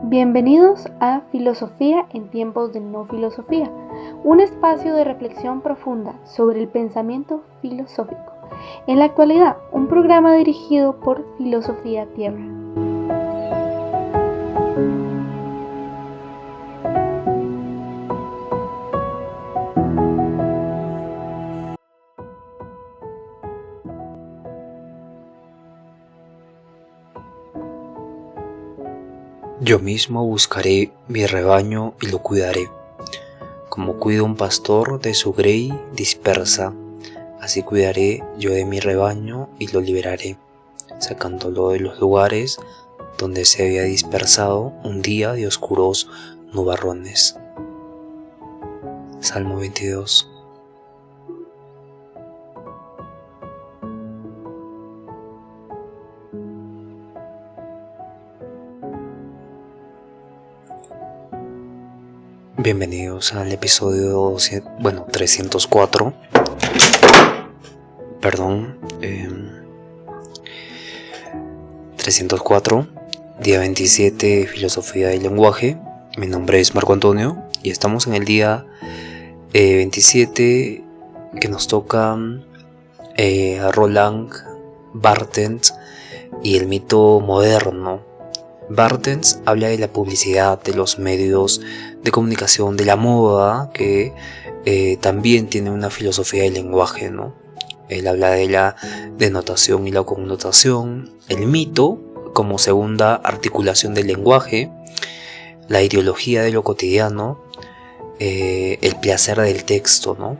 Bienvenidos a Filosofía en tiempos de no filosofía, un espacio de reflexión profunda sobre el pensamiento filosófico. En la actualidad, un programa dirigido por Filosofía Tierra. Yo mismo buscaré mi rebaño y lo cuidaré, como cuida un pastor de su grey dispersa, así cuidaré yo de mi rebaño y lo liberaré, sacándolo de los lugares donde se había dispersado un día de oscuros nubarrones. Salmo 22. Bienvenidos al episodio 304. Perdón. 304, día 27 de Filosofía del Lenguaje. Mi nombre es Marco Antonio y estamos en el día 27 que nos toca a Roland Barthes y el mito moderno. Barthes habla de la publicidad, de los medios de comunicación, de la moda, que también tiene una filosofía del lenguaje, ¿no? Él habla de la denotación y la connotación, el mito como segunda articulación del lenguaje, la ideología de lo cotidiano, el placer del texto, ¿no?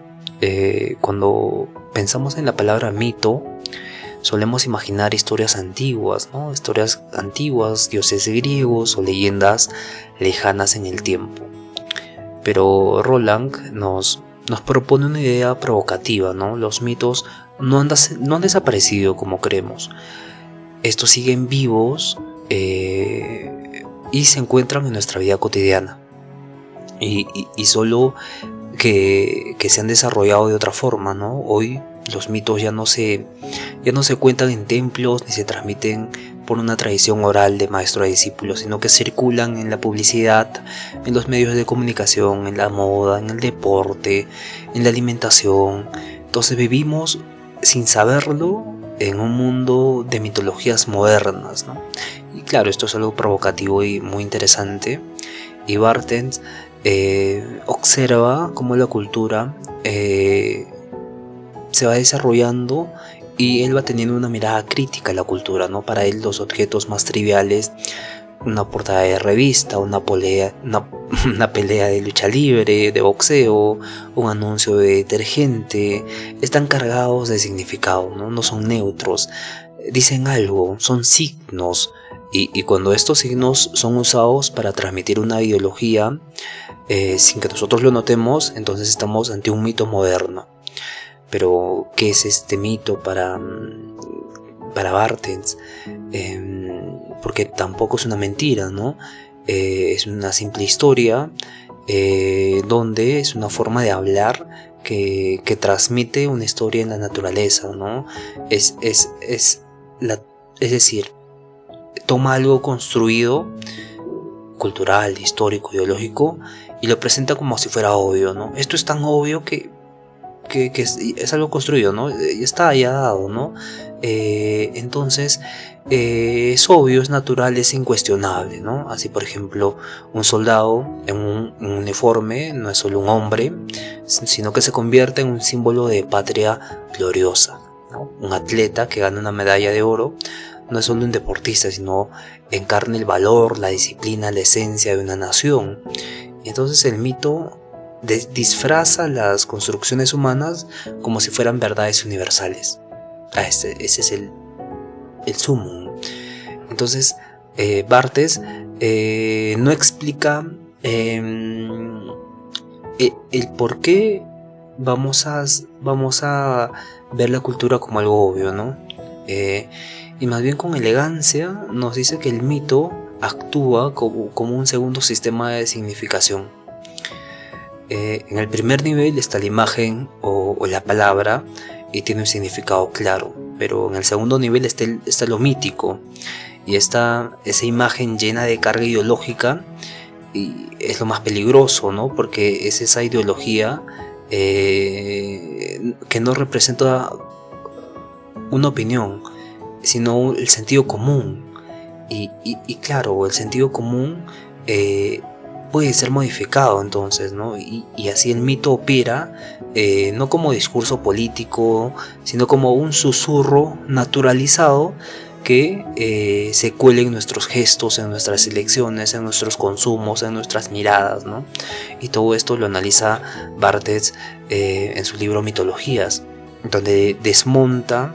Cuando pensamos en la palabra mito, solemos imaginar historias antiguas, ¿no? Historias antiguas, dioses griegos o leyendas lejanas en el tiempo. Pero Roland nos propone una idea provocativa, ¿no? Los mitos no han desaparecido como creemos. Estos siguen vivos y se encuentran en nuestra vida cotidiana. Y solo que se han desarrollado de otra forma, ¿no? Hoy los mitos ya no se cuentan en templos ni se transmiten por una tradición oral de maestro a discípulo, sino que circulan en la publicidad, en los medios de comunicación, en la moda, en el deporte, en la alimentación. Entonces vivimos sin saberlo en un mundo de mitologías modernas, ¿no? Y claro, esto es algo provocativo y muy interesante. Y Barthes observa cómo la cultura se va desarrollando y él va teniendo una mirada crítica a la cultura, ¿no? Para él los objetos más triviales, una portada de revista, una pelea de lucha libre, de boxeo, un anuncio de detergente, están cargados de significado, ¿no? No son neutros, dicen algo, son signos, y cuando estos signos son usados para transmitir una ideología sin que nosotros lo notemos, entonces estamos ante un mito moderno. Pero, ¿qué es este mito para Barthes? Porque tampoco es una mentira, ¿no? Es una simple historia donde es una forma de hablar que transmite una historia en la naturaleza, ¿no? Es decir, toma algo construido, cultural, histórico, ideológico, y lo presenta como si fuera obvio, ¿no? Esto es tan obvio que es algo construido, ¿no? Está ya dado, ¿no? Entonces es obvio, es natural, es incuestionable, ¿no? Así, por ejemplo, un soldado en un uniforme no es solo un hombre, sino que se convierte en un símbolo de patria gloriosa, ¿no? Un atleta que gana una medalla de oro no es solo un deportista, sino encarna el valor, la disciplina, la esencia de una nación. Y entonces el mito disfraza las construcciones humanas como si fueran verdades universales. Ese es el sumum. Entonces Barthes no explica el por qué vamos a ver la cultura como algo obvio, ¿no? Y más bien con elegancia nos dice que el mito actúa como un segundo sistema de significación. En el primer nivel está la imagen o la palabra y tiene un significado claro, pero en el segundo nivel está lo mítico Y esa imagen llena de carga ideológica y es lo más peligroso, ¿no? Porque es esa ideología que no representa una opinión, sino el sentido común. Y claro, el sentido común puede ser modificado entonces, ¿no? Y así el mito opera no como discurso político, sino como un susurro naturalizado que se cuela en nuestros gestos, en nuestras elecciones, en nuestros consumos, en nuestras miradas, ¿no? Y todo esto lo analiza Barthes en su libro Mitologías, donde desmonta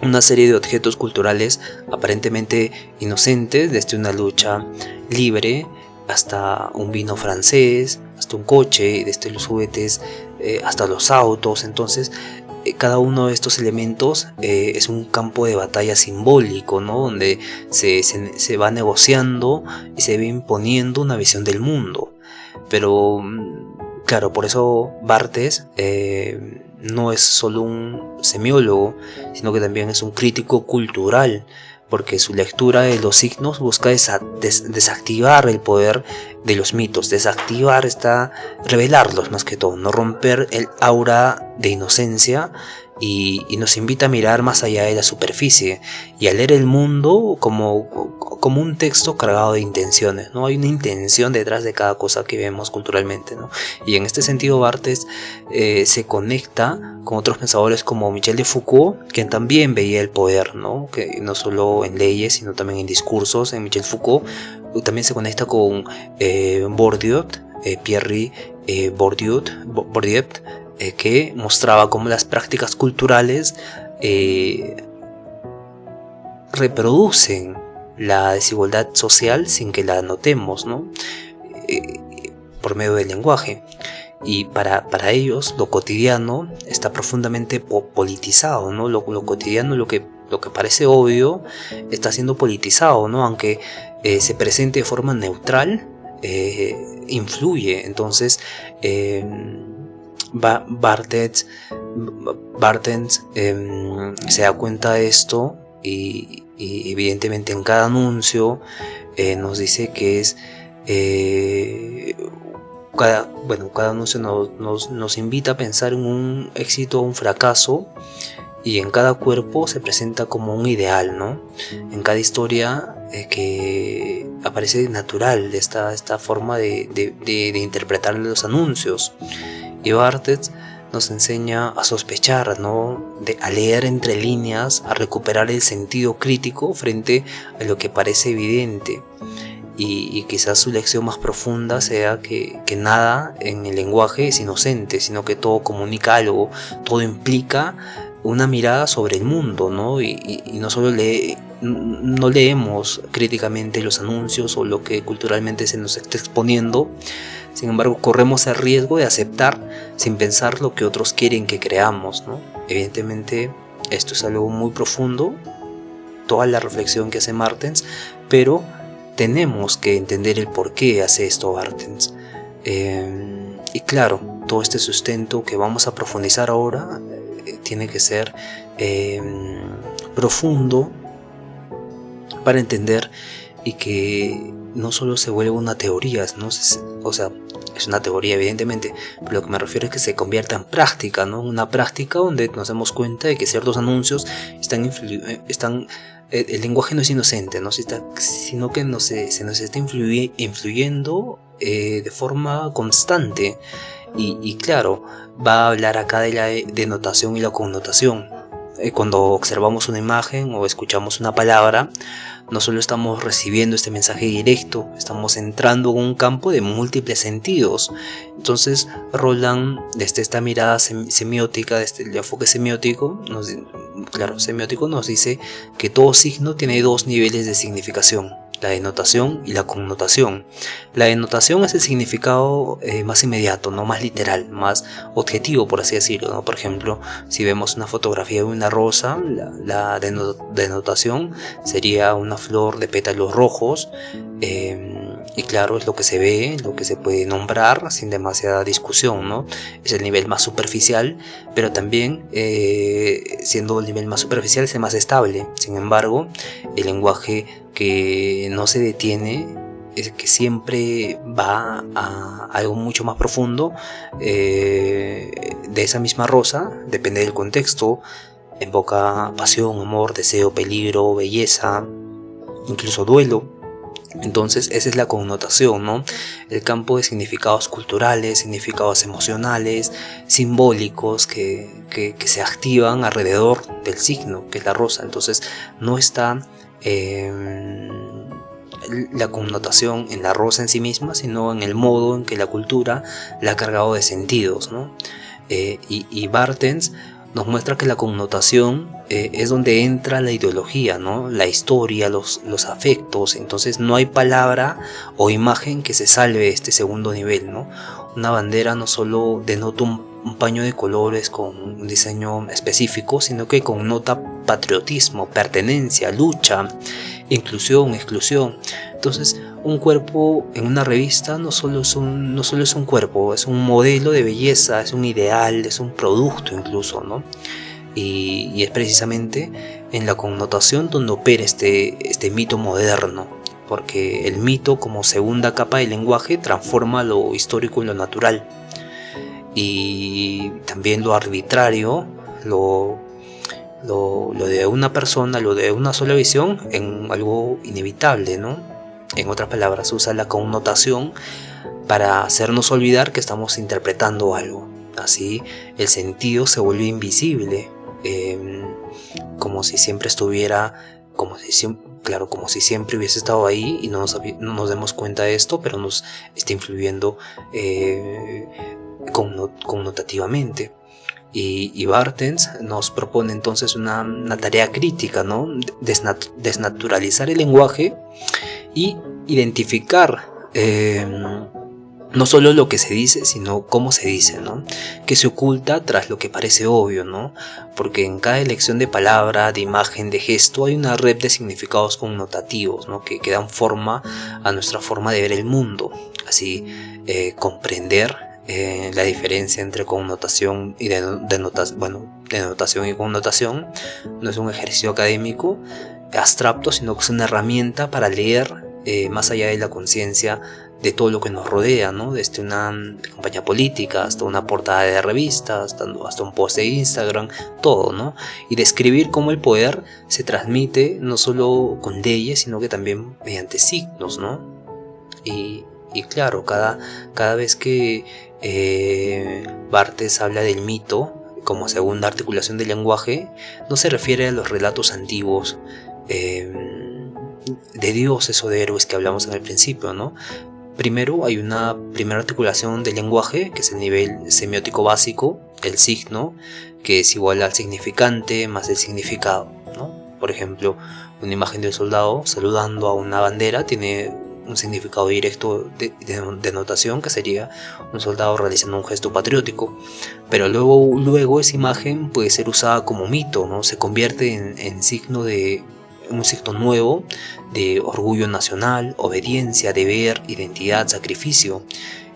una serie de objetos culturales aparentemente inocentes, desde una lucha libre hasta un vino francés, hasta un coche, desde los juguetes hasta los autos. Entonces cada uno de estos elementos es un campo de batalla simbólico, ¿no? Donde se va negociando y se va imponiendo una visión del mundo. Pero claro, por eso Barthes no es solo un semiólogo, sino que también es un crítico cultural, porque su lectura de los signos busca desactivar el poder de los mitos, revelarlos más que todo, no romper el aura de inocencia, y nos invita a mirar más allá de la superficie y a leer el mundo como un texto cargado de intenciones, ¿no? Hay una intención detrás de cada cosa que vemos culturalmente, ¿no? Y en este sentido Barthes se conecta con otros pensadores como Michel de Foucault, quien también veía el poder, ¿no? Que no solo en leyes, sino también en discursos. En Michel Foucault también se conecta con Bourdieu, Pierre Bourdieu, que mostraba cómo las prácticas culturales reproducen la desigualdad social sin que la notemos, ¿no? Por medio del lenguaje. Y para ellos lo cotidiano está profundamente politizado, ¿no? Lo cotidiano, lo que parece obvio, está siendo politizado, ¿no? Aunque se presente de forma neutral, influye. Entonces Barthes se da cuenta de esto y evidentemente en cada anuncio nos dice que es cada anuncio nos invita a pensar en un éxito o un fracaso, y en cada cuerpo se presenta como un ideal, ¿no? En cada historia que aparece natural esta forma de interpretar los anuncios. Y Barthes nos enseña a sospechar, ¿no? A leer entre líneas, a recuperar el sentido crítico frente a lo que parece evidente. Y quizás su lección más profunda sea que nada en el lenguaje es inocente, sino que todo comunica algo, todo implica una mirada sobre el mundo, ¿no? Y no solo no leemos críticamente los anuncios o lo que culturalmente se nos está exponiendo. Sin embargo, corremos el riesgo de aceptar sin pensar lo que otros quieren que creamos, ¿no? Evidentemente, esto es algo muy profundo, toda la reflexión que hace Barthes, pero tenemos que entender el por qué hace esto Barthes. Y claro, todo este sustento que vamos a profundizar ahora tiene que ser profundo para entender, y que no solo se vuelve una teoría, ¿no? O sea, es una teoría evidentemente, pero lo que me refiero es que se convierta en práctica, ¿no? Una práctica donde nos damos cuenta de que ciertos anuncios el lenguaje no es inocente, ¿no? Sino que se nos está influyendo de forma constante. Y claro, va a hablar acá de la denotación y la connotación. Cuando observamos una imagen o escuchamos una palabra, no solo estamos recibiendo este mensaje directo, estamos entrando en un campo de múltiples sentidos. Entonces Roland, desde esta mirada semiótica, desde el enfoque semiótico, nos dice que todo signo tiene dos niveles de significación: la denotación y la connotación. La denotación es el significado más inmediato, no más literal, más objetivo, por así decirlo, ¿no? Por ejemplo, si vemos una fotografía de una rosa, la denotación sería una flor de pétalos rojos, y Y claro, es lo que se ve, lo que se puede nombrar sin demasiada discusión, ¿no? Es el nivel más superficial, pero también, siendo el nivel más superficial, es el más estable. Sin embargo, el lenguaje que no se detiene, es que siempre va a algo mucho más profundo, de esa misma rosa, depende del contexto, evoca pasión, amor, deseo, peligro, belleza, incluso duelo. Entonces esa es la connotación, ¿no? El campo de significados culturales, significados emocionales, simbólicos que se activan alrededor del signo, que es la rosa. Entonces no está la connotación en la rosa en sí misma, sino en el modo en que la cultura la ha cargado de sentidos, ¿no? Y Barthes nos muestra que la connotación es donde entra la ideología, ¿no? La historia, los afectos. Entonces no hay palabra o imagen que se salve de este segundo nivel, ¿no? Una bandera no solo denota un paño de colores con un diseño específico, sino que connota patriotismo, pertenencia, lucha, inclusión, exclusión. Entonces un cuerpo en una revista no solo es un cuerpo, es un modelo de belleza, es un ideal, es un producto incluso, ¿no? Y es precisamente en la connotación donde opera este mito moderno, porque el mito, como segunda capa del lenguaje, transforma lo histórico en lo natural, y también lo arbitrario, lo de una persona, lo de una sola visión, en algo inevitable, ¿no? En otras palabras, usa la connotación para hacernos olvidar que estamos interpretando algo. Así el sentido se vuelve invisible, como si siempre estuviera, como si siempre hubiese estado ahí y no nos demos cuenta de esto, pero nos está influyendo connotativamente. Y Barthes nos propone entonces una tarea crítica, ¿no? Desnaturalizar el lenguaje y identificar no solo lo que se dice, sino cómo se dice, ¿no? Que se oculta tras lo que parece obvio, ¿no? Porque en cada elección de palabra, de imagen, de gesto, hay una red de significados connotativos, ¿no? Que dan forma a nuestra forma de ver el mundo. Así, comprender la diferencia entre connotación y denotación y connotación no es un ejercicio académico abstracto, sino que es una herramienta para leer más allá de la conciencia de todo lo que nos rodea, ¿no? Desde una campaña política hasta una portada de revista, hasta un post de Instagram, todo, ¿no? Y describir cómo el poder se transmite no solo con leyes, sino que también mediante signos, ¿no? Y claro, cada vez que Barthes habla del mito como segunda articulación del lenguaje, no se refiere a los relatos antiguos de dioses o de héroes que hablamos en el principio, ¿no? Primero hay una primera articulación del lenguaje, que es el nivel semiótico básico, el signo, que es igual al significante más el significado, ¿no? Por ejemplo, una imagen del soldado saludando a una bandera tiene un significado directo de notación, que sería un soldado realizando un gesto patriótico, pero luego esa imagen puede ser usada como mito, ¿no? Se convierte en signo de un signo nuevo de orgullo nacional, obediencia, deber, identidad, sacrificio.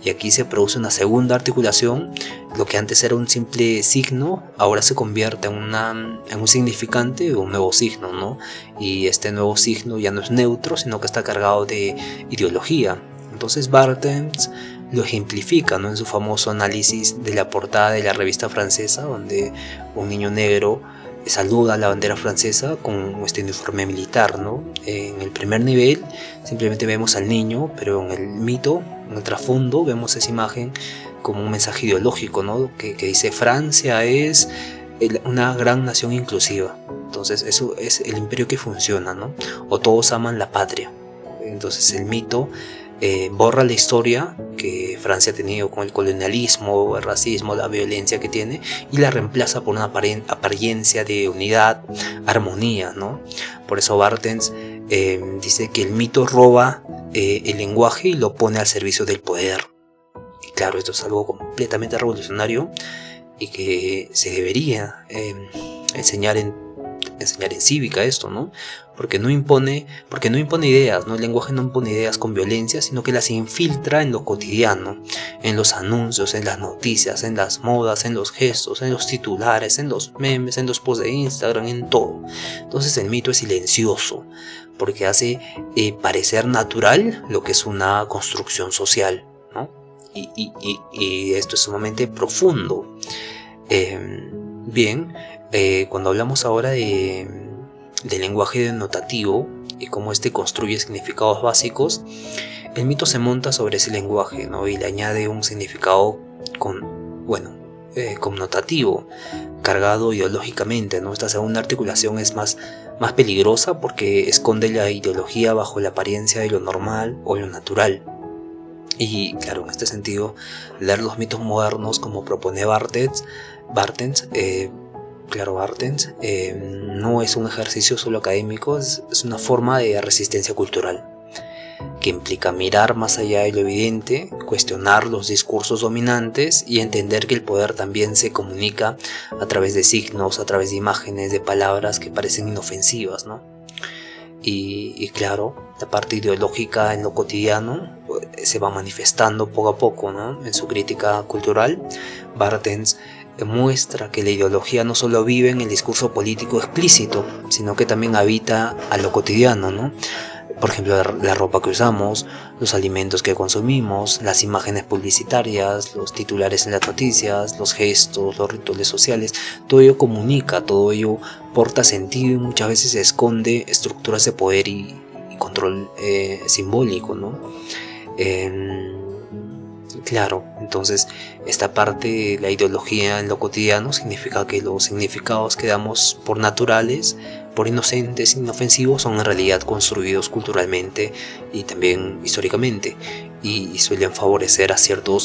Y aquí se produce una segunda articulación. Lo que antes era un simple signo, ahora se convierte en un significante de un nuevo signo, ¿no? Y este nuevo signo ya no es neutro, sino que está cargado de ideología. Entonces Barthes lo ejemplifica, ¿no? En su famoso análisis de la portada de la revista francesa, donde un niño negro saluda a la bandera francesa con este uniforme militar, ¿no? En el primer nivel simplemente vemos al niño, pero en el mito, en el trasfondo, vemos esa imagen como un mensaje ideológico, ¿no? Que dice: Francia es una gran nación inclusiva. Entonces eso es el imperio que funciona, ¿no? O todos aman la patria. Entonces el mito borra la historia que Francia ha tenido con el colonialismo, el racismo, la violencia que tiene, y la reemplaza por una apariencia de unidad, armonía, ¿no? Por eso Barthes dice que el mito roba el lenguaje y lo pone al servicio del poder. Y claro, esto es algo completamente revolucionario y que se debería enseñar enseñar en cívica esto, ¿no? Porque no impone ideas, ¿no? El lenguaje no impone ideas con violencia, sino que las infiltra en lo cotidiano, en los anuncios, en las noticias, en las modas, en los gestos, en los titulares, en los memes, en los posts de Instagram, en todo. Entonces el mito es silencioso, porque hace parecer natural lo que es una construcción social, ¿no? Y esto es sumamente profundo. Cuando hablamos ahora del lenguaje denotativo y cómo este construye significados básicos, el mito se monta sobre ese lenguaje, ¿no? Y le añade un significado connotativo, cargado ideológicamente, ¿no? Esta segunda articulación es más peligrosa porque esconde la ideología bajo la apariencia de lo normal o lo natural. Y claro, en este sentido, leer los mitos modernos como propone Barthes, no es un ejercicio solo académico, es una forma de resistencia cultural que implica mirar más allá de lo evidente, cuestionar los discursos dominantes y entender que el poder también se comunica a través de signos, a través de imágenes, de palabras que parecen inofensivas, ¿no? Y claro, la parte ideológica en lo cotidiano se va manifestando poco a poco, ¿no? En su crítica cultural, Barthes muestra que la ideología no solo vive en el discurso político explícito, sino que también habita a lo cotidiano, ¿no? Por ejemplo, la ropa que usamos, los alimentos que consumimos, las imágenes publicitarias, los titulares en las noticias, los gestos, los rituales sociales, todo ello comunica, todo ello porta sentido y muchas veces esconde estructuras de poder y control simbólico, ¿no? Claro, entonces esta parte de la ideología en lo cotidiano significa que los significados que damos por naturales, por inocentes, inofensivos, son en realidad construidos culturalmente y también históricamente, y suelen favorecer a cierto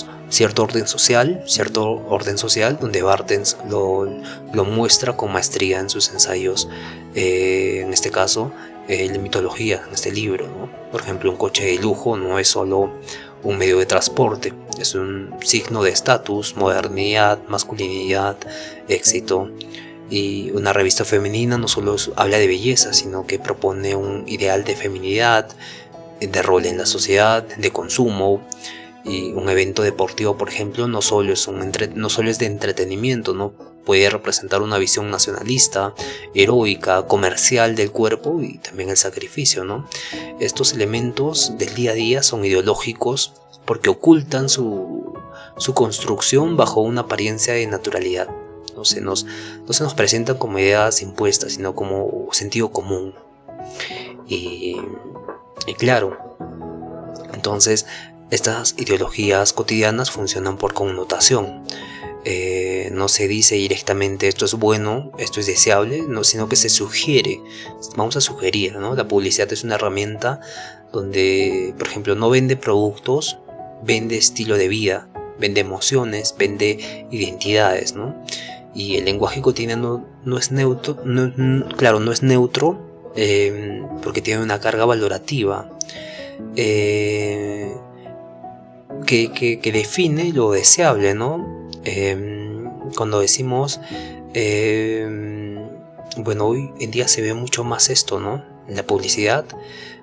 orden social, donde Barthes lo muestra con maestría en sus ensayos, en este caso la mitología, en este libro, ¿no? Por ejemplo, un coche de lujo no es solo un medio de transporte, es un signo de estatus, modernidad, masculinidad, éxito. Y una revista femenina no solo habla de belleza, sino que propone un ideal de feminidad, de rol en la sociedad, de consumo. Y un evento deportivo, por ejemplo, no solo es de entretenimiento, ¿no? Puede representar una visión nacionalista, heroica, comercial del cuerpo y también el sacrificio, ¿no? Estos elementos del día a día son ideológicos porque ocultan su construcción bajo una apariencia de naturalidad. No se nos presentan como ideas impuestas, sino como sentido común. Y claro, entonces estas ideologías cotidianas funcionan por connotación. No se dice directamente esto es bueno, esto es deseable, no, sino que se sugiere, vamos a sugerir, ¿no? La publicidad es una herramienta donde, por ejemplo, no vende productos, vende estilo de vida, vende emociones, vende identidades, ¿no? Y el lenguaje cotidiano no es neutro, porque tiene una carga valorativa que define lo deseable, ¿no? Cuando decimos hoy en día se ve mucho más esto, ¿no? En la publicidad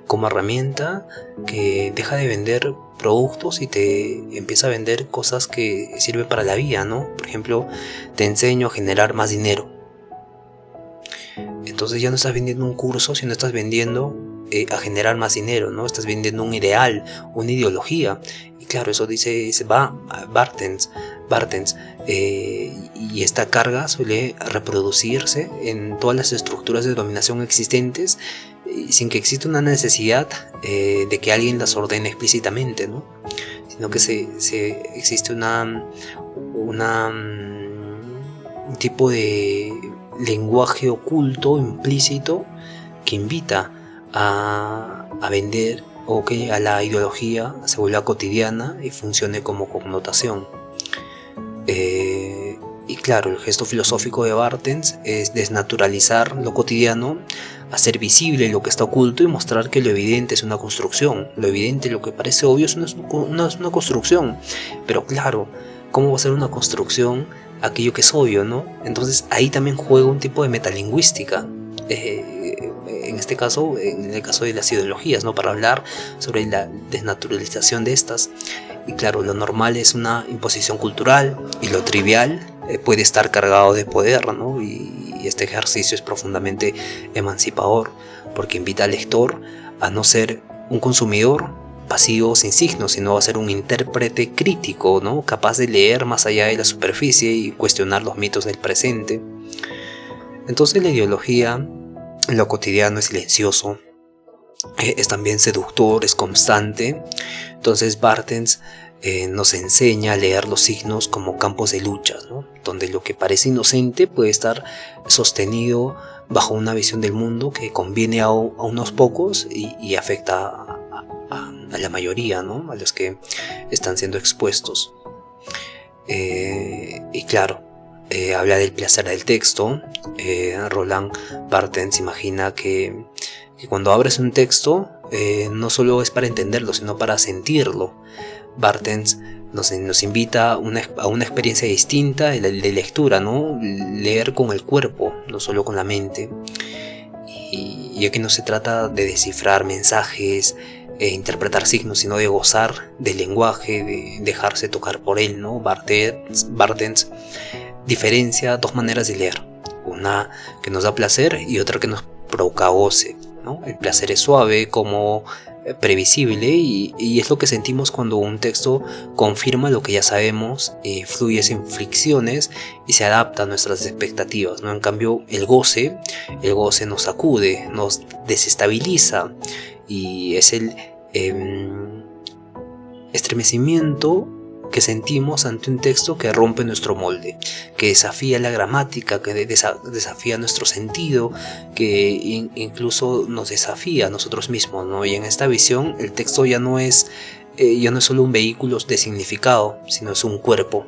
como herramienta que deja de vender productos y te empieza a vender cosas que sirven para la vida, ¿no? Por ejemplo, te enseño a generar más dinero. Entonces ya no estás vendiendo un curso, sino estás vendiendo a generar más dinero, ¿no? Estás vendiendo un ideal, una ideología. Y claro, eso dice Barthes, y esta carga suele reproducirse en todas las estructuras de dominación existentes sin que exista una necesidad de que alguien las ordene explícitamente, ¿no? Sino que existe un tipo de lenguaje oculto, implícito, que invita a vender o que a la ideología se vuelva cotidiana y funcione como connotación. Y claro, el gesto filosófico de Barthes es desnaturalizar lo cotidiano, hacer visible lo que está oculto y mostrar que lo evidente es una construcción. Lo evidente, lo que parece obvio, es una construcción. Pero claro, ¿cómo va a ser una construcción aquello que es obvio, no? Entonces ahí también juega un tipo de metalingüística, en este caso, en el caso de las ideologías, ¿no? Para hablar sobre la desnaturalización de estas. Y claro, lo normal es una imposición cultural y lo trivial puede estar cargado de poder, ¿no? Y este ejercicio es profundamente emancipador porque invita al lector a no ser un consumidor pasivo sin signos, sino a ser un intérprete crítico, ¿no? Capaz de leer más allá de la superficie y cuestionar los mitos del presente. Entonces la ideología, en lo cotidiano, es silencioso, es también seductor, es constante. Entonces Barthes nos enseña a leer los signos como campos de lucha, ¿no? Donde lo que parece inocente puede estar sostenido bajo una visión del mundo que conviene a unos pocos y afecta a la mayoría, ¿no? A los que están siendo expuestos. Y claro, habla del placer del texto. Roland Barthes imagina que cuando abres un texto no solo es para entenderlo, sino para sentirlo. Barthes nos invita a una experiencia distinta de lectura, ¿no? Leer con el cuerpo, no solo con la mente. Y aquí no se trata de descifrar mensajes, interpretar signos, sino de gozar del lenguaje, de dejarse tocar por él, ¿no? Barthes diferencia dos maneras de leer, una que nos da placer y otra que nos provoca goce, ¿no? El placer es suave, como previsible y es lo que sentimos cuando un texto confirma lo que ya sabemos, fluye sin fricciones y se adapta a nuestras expectativas, ¿no? En cambio el goce nos sacude, nos desestabiliza y es el estremecimiento que sentimos ante un texto que rompe nuestro molde, que desafía la gramática, que desafía nuestro sentido, que incluso nos desafía a nosotros mismos, ¿no? Y en esta visión el texto ya no es solo un vehículo de significado, sino es un cuerpo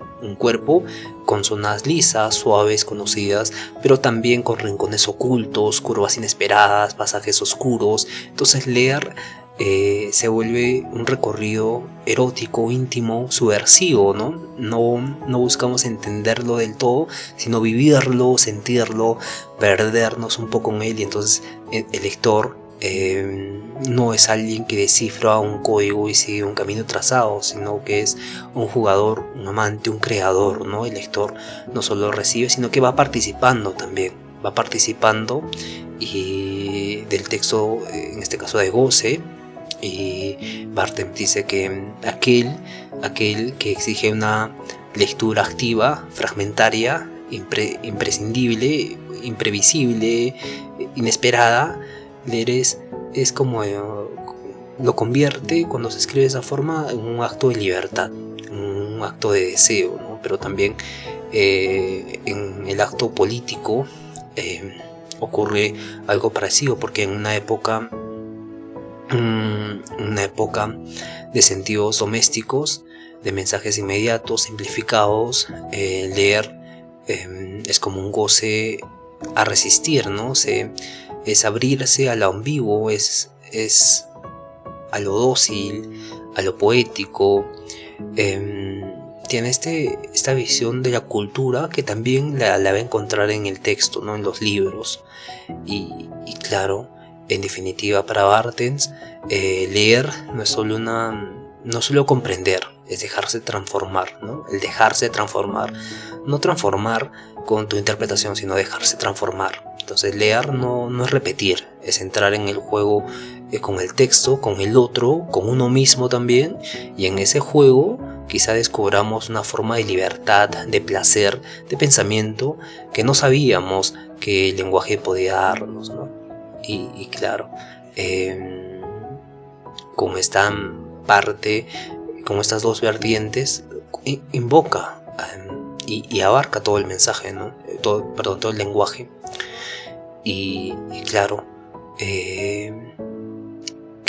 con zonas lisas, suaves, conocidas, pero también con rincones ocultos, curvas inesperadas, pasajes oscuros. Entonces leer se vuelve un recorrido erótico, íntimo, subversivo, ¿no? No buscamos entenderlo del todo, sino vivirlo, sentirlo, perdernos un poco en él. Y entonces el lector no es alguien que descifra un código y sigue un camino trazado, sino que es un jugador, un amante, un creador, ¿no? El lector no solo recibe, sino que va participando también, y del texto, en este caso de goce. Y Barthes dice que aquel que exige una lectura activa, fragmentaria, imprescindible, imprevisible, inesperada, leer es como lo convierte, cuando se escribe de esa forma, en un acto de libertad, un acto de deseo, ¿no? Pero también en el acto político ocurre algo parecido, porque en una época de sentidos domésticos, de mensajes inmediatos, simplificados, leer es como un goce a resistir, ¿no? Es abrirse a lo ambiguo, es a lo dócil, a lo poético. Tiene esta visión de la cultura que también la va a encontrar en el texto, ¿no? En los libros. Y claro, en definitiva, para Barthes, leer no es solo comprender, es dejarse transformar, ¿no? El dejarse transformar, no transformar con tu interpretación, sino dejarse transformar. Entonces leer no es repetir, es entrar en el juego con el texto, con el otro, con uno mismo también, y en ese juego quizá descubramos una forma de libertad, de placer, de pensamiento que no sabíamos que el lenguaje podía darnos, ¿no? Y claro, con esta parte, con estas dos vertientes, invoca y abarca todo el mensaje, ¿no? Todo el lenguaje. Y claro, ¿qué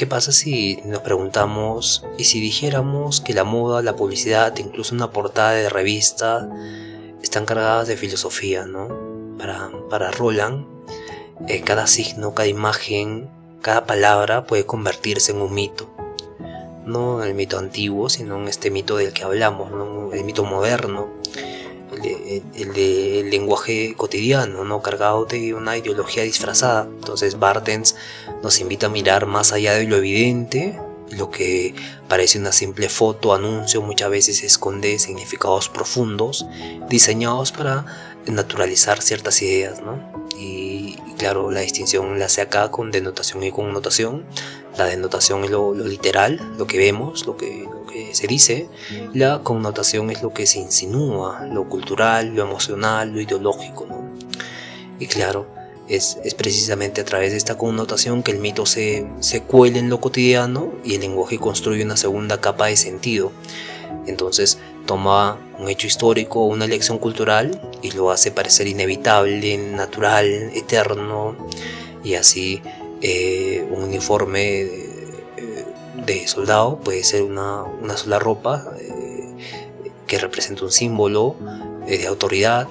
pasa si nos preguntamos, y si dijéramos que la moda, la publicidad, incluso una portada de revista, están cargadas de filosofía, ¿no? Para Roland, cada signo, cada imagen, cada palabra puede convertirse en un mito. No en el mito antiguo, sino en este mito del que hablamos, ¿no? El mito moderno, el lenguaje cotidiano, ¿no? Cargado de una ideología disfrazada. Entonces Barthes nos invita a mirar más allá de lo evidente. Lo que parece una simple foto, anuncio, muchas veces esconde significados profundos diseñados para naturalizar ciertas ideas, ¿no? Y claro, la distinción la hace acá con denotación y connotación. La denotación es lo literal, lo que vemos, lo que se dice. La connotación es lo que se insinúa, lo cultural, lo emocional, lo ideológico, ¿no? Y claro, es precisamente a través de esta connotación que el mito se cuela en lo cotidiano y el lenguaje construye una segunda capa de sentido. Entonces toma un hecho histórico o una lección cultural y lo hace parecer inevitable, natural, eterno, y así un uniforme de soldado puede ser una sola ropa que representa un símbolo de autoridad,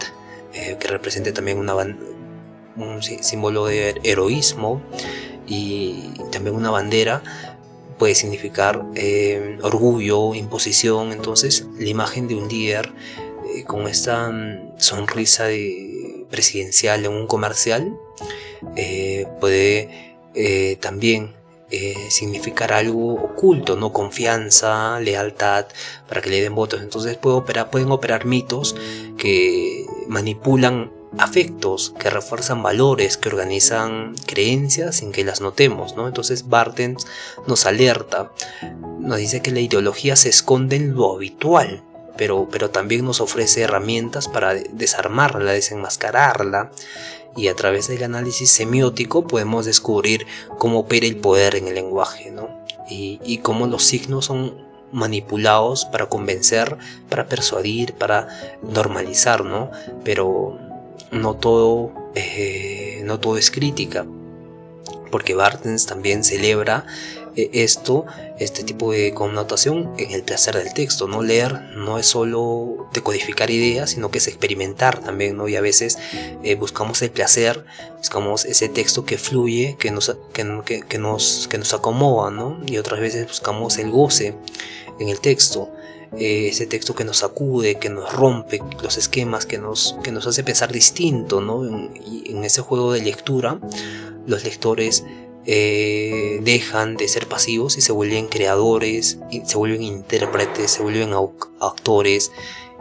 que represente también un símbolo de heroísmo, y también una bandera puede significar orgullo, imposición. Entonces la imagen de un líder con esta sonrisa presidencial en un comercial puede también significar algo oculto, ¿no? Confianza, lealtad, para que le den votos. Entonces pueden operar mitos que manipulan afectos, que refuerzan valores, que organizan creencias sin que las notemos, ¿no? Entonces Barthes nos alerta, nos dice que la ideología se esconde en lo habitual, pero también nos ofrece herramientas para desarmarla, desenmascararla, y a través del análisis semiótico podemos descubrir cómo opera el poder en el lenguaje, ¿no? Y cómo los signos son manipulados para convencer, para persuadir, para normalizar, ¿no? Pero no todo es crítica, porque Barthes también celebra este tipo de connotación en el placer del texto, ¿no? Leer no es solo decodificar ideas, sino que es experimentar también, ¿no? Y a veces buscamos el placer, buscamos ese texto que fluye, que nos acomoda, ¿no? Y otras veces buscamos el goce en el texto. Ese texto que nos sacude, que nos rompe los esquemas, que nos hace pensar distinto, ¿no? En ese juego de lectura, los lectores dejan de ser pasivos y se vuelven creadores, se vuelven intérpretes, se vuelven actores,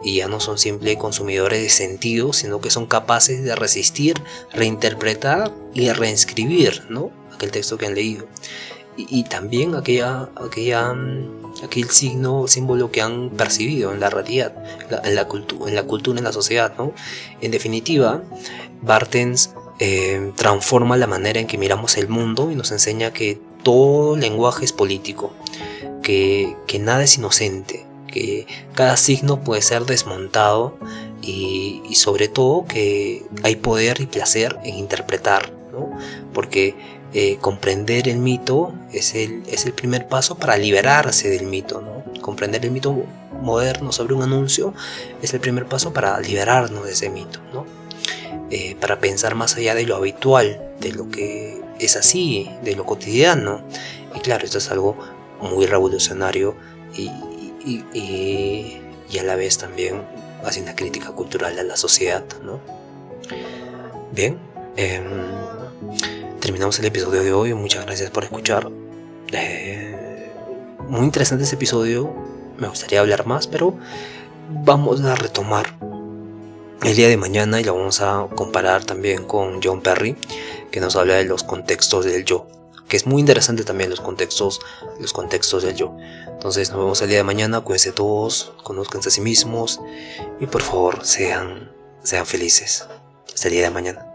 y ya no son simples consumidores de sentido, sino que son capaces de resistir, reinterpretar y reescribir, ¿no? Aquel texto que han leído. Y también aquel símbolo que han percibido en la realidad, en la cultura, en la sociedad, ¿no? En definitiva, Barthes transforma la manera en que miramos el mundo y nos enseña que todo lenguaje es político, que nada es inocente, que cada signo puede ser desmontado, y sobre todo que hay poder y placer en interpretar, ¿no? Porque comprender el mito es el primer paso para liberarse del mito, ¿no? Comprender el mito moderno sobre un anuncio es el primer paso para liberarnos de ese mito, ¿no? Para pensar más allá de lo habitual, de lo que es así, de lo cotidiano. Y claro, esto es algo muy revolucionario y a la vez también hace una crítica cultural a la sociedad, ¿no? Bien, terminamos el episodio de hoy. Muchas gracias por escuchar. Muy interesante este episodio. Me gustaría hablar más, pero vamos a retomar el día de mañana y lo vamos a comparar también con John Perry, que nos habla de los contextos del yo, que es muy interesante también los contextos del yo. Entonces nos vemos el día de mañana. Cuídense todos, conózcanse a sí mismos y por favor sean felices. Hasta el día de mañana.